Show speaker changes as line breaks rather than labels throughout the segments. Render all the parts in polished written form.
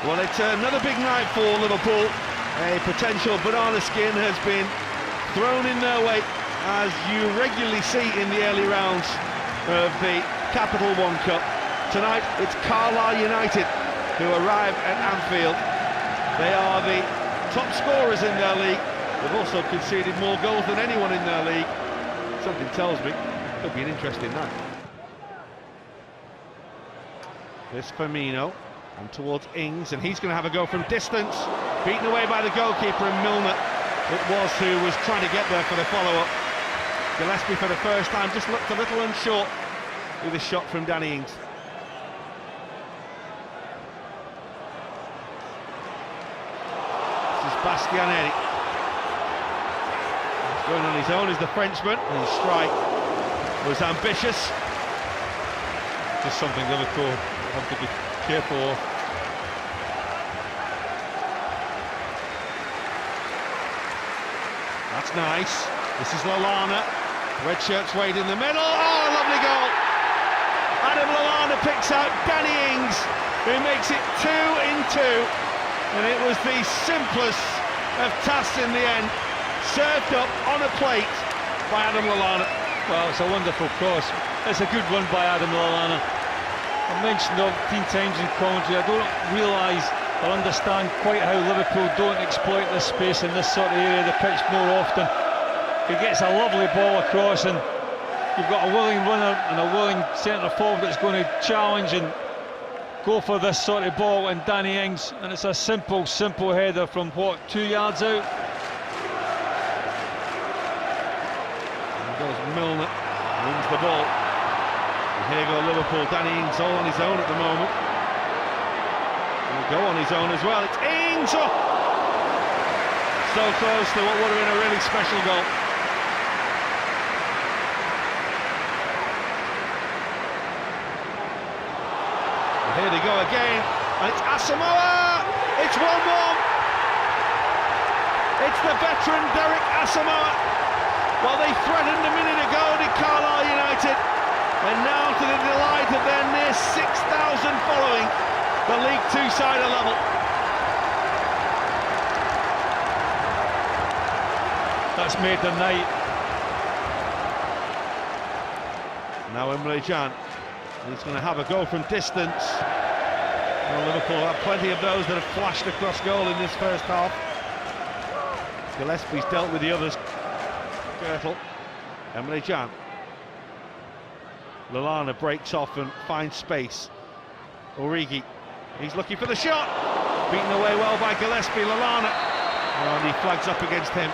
Well, it's another big night for Liverpool. A potential banana skin has been thrown in their way, as you regularly see in the early rounds of the Capital One Cup. Tonight, it's Carlisle United who arrive at Anfield. They are the top scorers in their league. They've also conceded more goals than anyone in their league. Something tells me it could be an interesting night. This Firmino, and towards Ings, and he's going to have a go from distance. Beaten away by the goalkeeper, and Milner it was who was trying to get there for the follow-up. Gillespie for the first time just looked a little unsure with a shot from Danny Ings. This is Bastianelli. He's going on his own as the Frenchman, and his strike was ambitious.
Just something Liverpool have to be careful of.
That's nice. This is Lallana. Red shirt's Wade in the middle. Oh, a lovely goal. Adam Lallana picks out Danny Ings, who makes it 2-2. And it was the simplest of tasks in the end. Served up on a plate by Adam Lallana.
Well, it's a wonderful cross. It's a good run by Adam Lallana. I mentioned it 15 times in commentary, I don't realise or understand quite how Liverpool don't exploit this space in this sort of area of the pitch more often. He gets a lovely ball across, and you've got a willing runner and a willing centre forward that's going to challenge and go for this sort of ball, and Danny Ings, and it's a simple header from what, 2 yards out?
There goes Milner, wins the ball. Here go Liverpool. Danny Ings all on his own at the moment. He'll go on his own as well. It's Ings! Oh! So close to what would have been a really special goal. And here they go again, and it's Asamoah! It's 1-1! It's the veteran Derek Asamoah. Well, they threatened a minute ago, did Carlisle United. And now, to the delight of their near 6,000 following, the League Two side are level.
That's made the night.
Now Emre Can, he's going to have a go from distance. Well, Liverpool have plenty of those that have flashed across goal in this first half. Gillespie's dealt with the others. Gertl, Emre Can. Lallana breaks off and finds space. Origi, he's looking for the shot. Beaten away well by Gillespie. Lallana, and he flags up against him.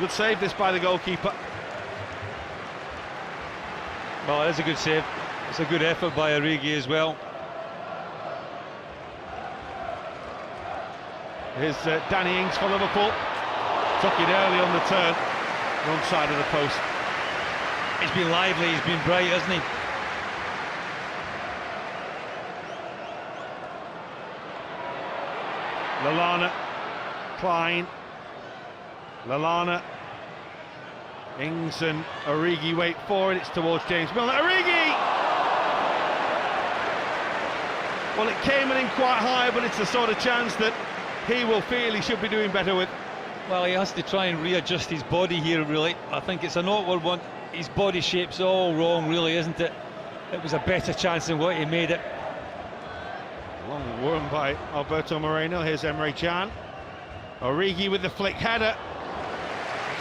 Good save this by the goalkeeper.
Well, it is a good save. It's a good effort by Origi as well.
Here's Danny Ings for Liverpool. Took it early on the turn, wrong side of the post.
He's been lively, he's been bright, hasn't he?
Lallana, Klein, Lallana, Ings and Origi wait for it. It's towards James Milner. Origi! Well, it came in quite high, but it's the sort of chance that he will feel he should be doing better with.
Well, he has to try and readjust his body here, really. I think it's an awkward one. His body shape's all wrong, really, isn't it? It was a better chance than what he made it.
Long worm by Alberto Moreno. Here's Emre Can. Origi with the flick header.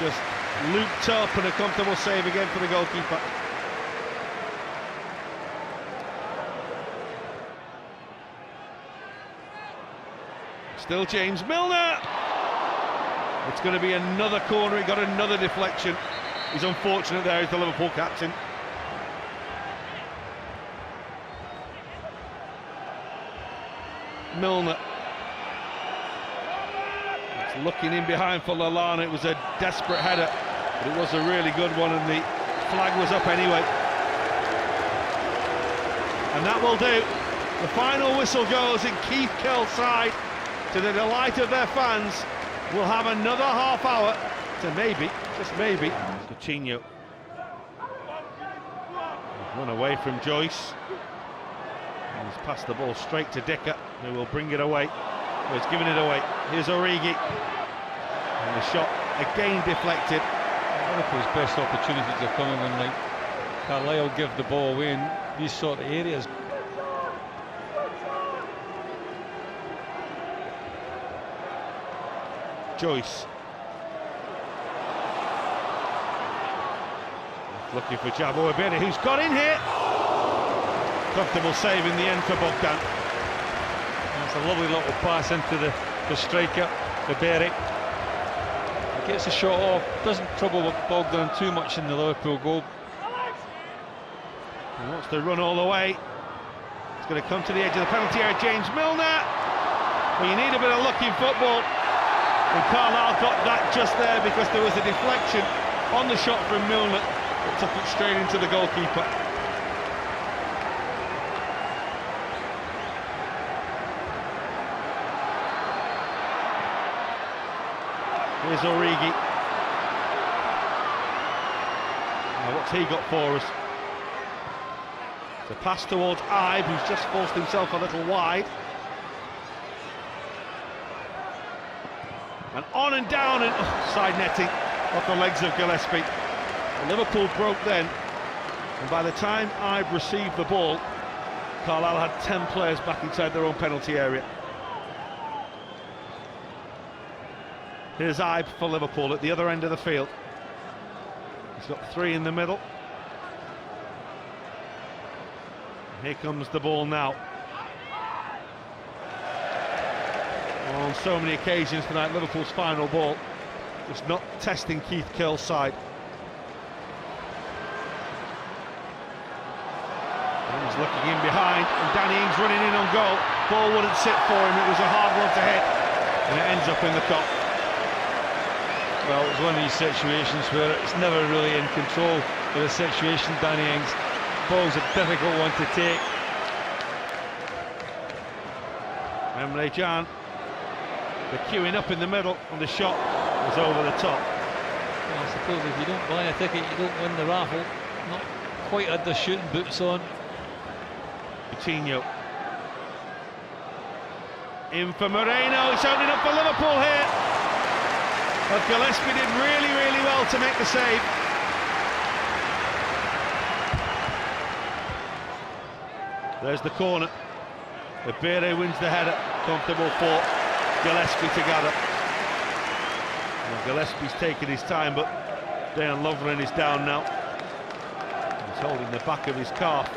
Just looped up, and a comfortable save again for the goalkeeper. Still James Milner. It's going to be another corner. He got another deflection. He's unfortunate there, he's the Liverpool captain. Milner. It's looking in behind for Lallana. It was a desperate header, but it was a really good one, and the flag was up anyway. And that will do. The final whistle goes, and Keith Kell's side, to the delight of their fans, will have another half hour to maybe, just maybe, Coutinho. Run away from Joyce. He's He's passed the ball straight to Dicker, who will bring it away. Oh, he's giving it away. Here's Origi. And the shot again deflected.
Liverpool's best opportunities are coming when like Carlisle give the ball away in these sort of areas.
Joyce. Looking for Jabo Abedi, who's got in here. Comfortable save in the end for Bogdan.
That's a lovely little pass into the striker, the Berry. Gets a shot off, doesn't trouble Bogdan too much in the Liverpool goal.
He wants to run all the way. It's going to come to the edge of the penalty area. James Milner. Well, you need a bit of luck in football. And Carlisle got that just there because there was a deflection on the shot from Milner that took it straight into the goalkeeper. Here's Origi. Now what's he got for us? It's a pass towards Ibe, who's just forced himself a little wide. And on and down and side netting off the legs of Gillespie. And Liverpool broke then, and by the time Ibe received the ball, Carlisle had 10 players back inside their own penalty area. Here's Ibe for Liverpool at the other end of the field. He's got 3 in the middle. Here comes the ball now. On so many occasions tonight, Liverpool's final ball, just not testing Keith Curle's side. And he's looking in behind, and Danny Ings running in on goal. Ball wouldn't sit for him, it was a hard one to hit, and it ends up in the top.
Well, it's one of these situations where it's never really in control of the situation, Danny Ings. Ball's a difficult one to take.
Emre Can, the queuing up in the middle, and the shot was over the top.
Well, I suppose if you don't buy a ticket, you don't win the raffle. Not quite had the shooting boots on.
Coutinho. In for Moreno, it's opening up for Liverpool here. But Gillespie did really, really well to make the save. There's the corner. Abere wins the header. Comfortable for Gillespie to gather. Well, Gillespie's taking his time, but Dejan Lovren is down now. He's holding the back of his calf.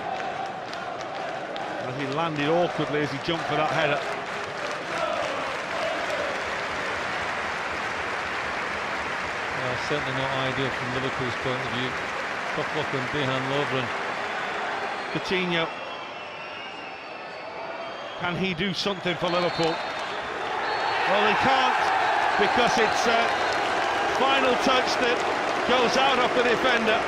As he landed awkwardly as he jumped for that header.
Certainly not ideal from Liverpool's point of view. Tough luck on Dejan Lovren.
Coutinho. Can he do something for Liverpool? Well, he can't, because it's a final touch that goes out off the defender,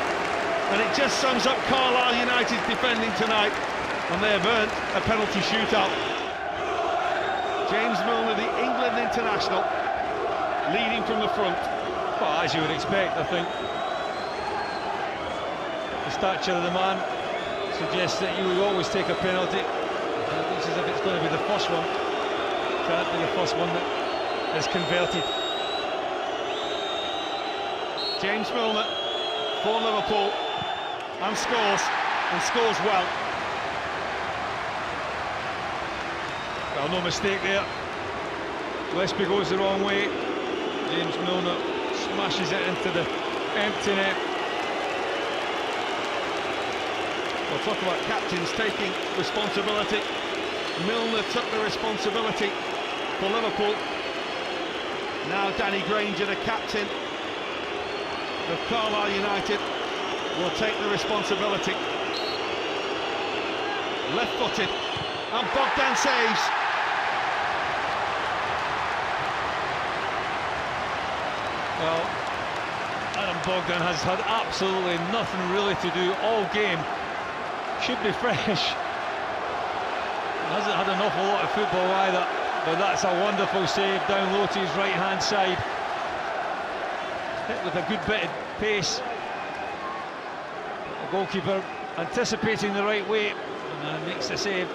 and it just sums up Carlisle United's defending tonight, and they have earned a penalty shootout. James Milner, the England international, leading from the front.
Well, as you would expect, I think. The stature of the man suggests that you would always take a penalty. It looks as if it's going to be the first one. Can't be the first one that is converted.
James Milner for Liverpool, and scores well.
Well, no mistake there. Gillespie goes the wrong way. James Milner smashes it into the empty net.
We'll talk about captains taking responsibility. Milner took the responsibility for Liverpool. Now Danny Granger, the captain of Carlisle United, will take the responsibility. Left-footed, and Bogdan saves.
Well, Adam Bogdan has had absolutely nothing really to do all game. Should be fresh. Hasn't had an awful lot of football either, but that's a wonderful save down low to his right-hand side. Hit with a good bit of pace. The goalkeeper anticipating the right way and makes the save.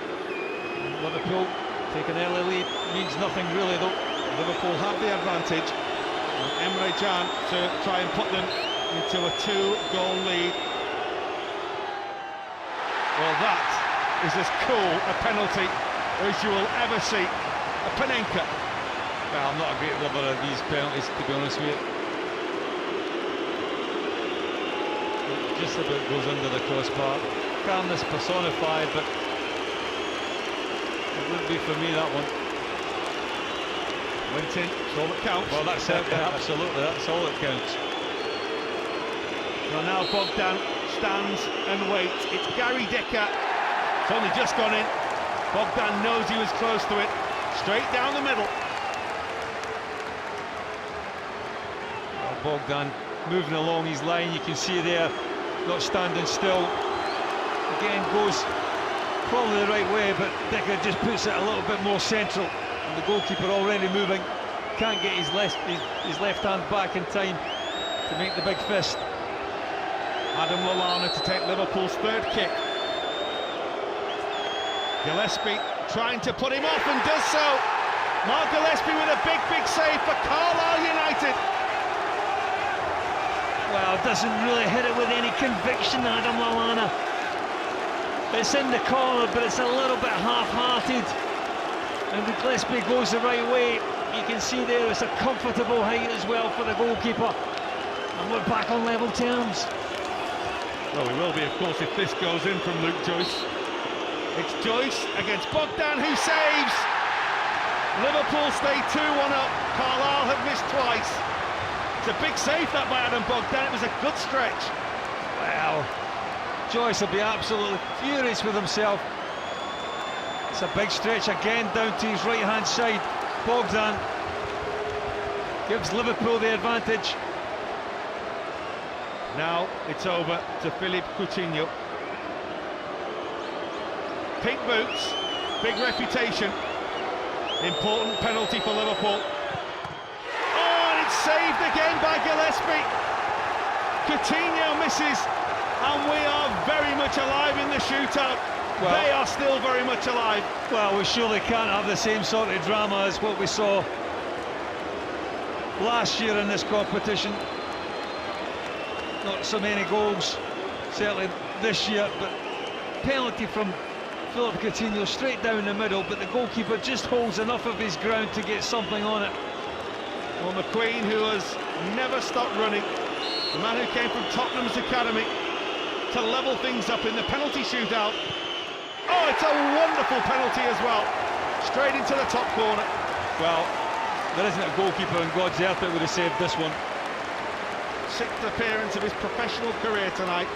Liverpool take an early lead means nothing really though.
Liverpool have the advantage. And Emre Can to try and put them into a 2-goal lead. Well, that is as cool a penalty as you will ever see. A Panenka.
Well, I'm not a great lover of these penalties, to be honest with you. It just about goes under the crossbar. Calmness personified, but it wouldn't be for me, that one.
Went in, it's all that counts.
Well, that's it, absolutely, that's all that counts.
Well, now Bogdan stands and waits. It's Gary Decker. It's only just gone in. Bogdan knows he was close to it. Straight down the middle.
Well, Bogdan moving along his line, you can see there, not standing still. Again, goes probably the right way, but Decker just puts it a little bit more central. And the goalkeeper already moving, can't get his left hand back in time to make the big fist.
Adam Lallana to take Liverpool's third kick. Gillespie trying to put him off and does so. Mark Gillespie with a big save for Carlisle United.
Well, doesn't really hit it with any conviction, Adam Lallana. It's in the corner, but it's a little bit half-hearted. And the Gillespie goes the right way. You can see there it's a comfortable height as well for the goalkeeper. And we're back on level terms.
Well, we will be, of course, if this goes in from Luke Joyce. It's Joyce against Bogdan, who saves. Liverpool stay 2-1 up. Carlisle have missed twice. It's a big save that by Adam Bogdan. It was a good stretch.
Wow. Joyce will be absolutely furious with himself. It's a big stretch again down to his right-hand side. Bogdan gives Liverpool the advantage.
Now it's over to Philippe Coutinho. Pink boots, big reputation. Important penalty for Liverpool. Oh, and it's saved again by Gillespie. Coutinho misses, and we are very much alive in the shootout. Well, they are still very much alive.
Well, we surely can't have the same sort of drama as what we saw last year in this competition. Not so many goals, certainly this year, but penalty from Philippe Coutinho straight down the middle, but the goalkeeper just holds enough of his ground to get something on it.
Well, McQueen, who has never stopped running, the man who came from Tottenham's academy to level things up in the penalty shootout. Oh, it's a wonderful penalty as well. Straight into the top corner.
Well, there isn't a goalkeeper in God's earth that would have saved this one.
6th appearance of his professional career tonight.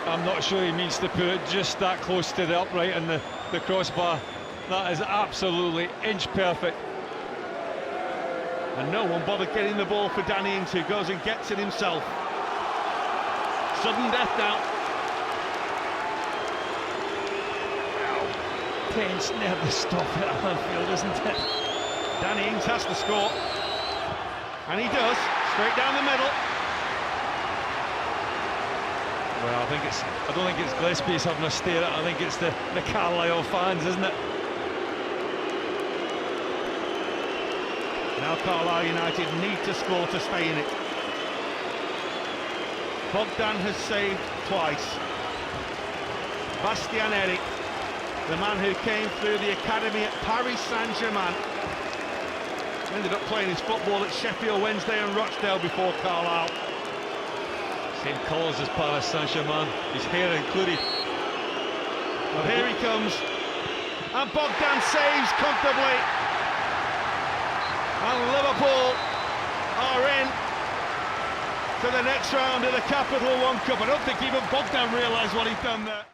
I'm not sure he means to put it just that close to the upright and the crossbar. That is absolutely inch perfect.
And no one bothered getting the ball for Danny Ings, who goes and gets it himself. Sudden death now.
Tense, never stop it at Anfield, isn't it?
Danny Ings has to score. And he does, straight down the middle.
Well, I don't think it's Gillespie's having a stare at. I think it's the Carlisle fans, isn't it?
Now Carlisle United need to score to stay in it. Bogdan has saved twice. Bastian Eric, the man who came through the academy at Paris Saint-Germain, ended up playing his football at Sheffield Wednesday and Rochdale before Carlisle.
Same colours as Paris Saint-Germain, his hair included.
Well, here he comes, and Bogdan saves comfortably. And Liverpool are in to the next round of the Capital One Cup. I don't think even Bogdan realised what he'd done there.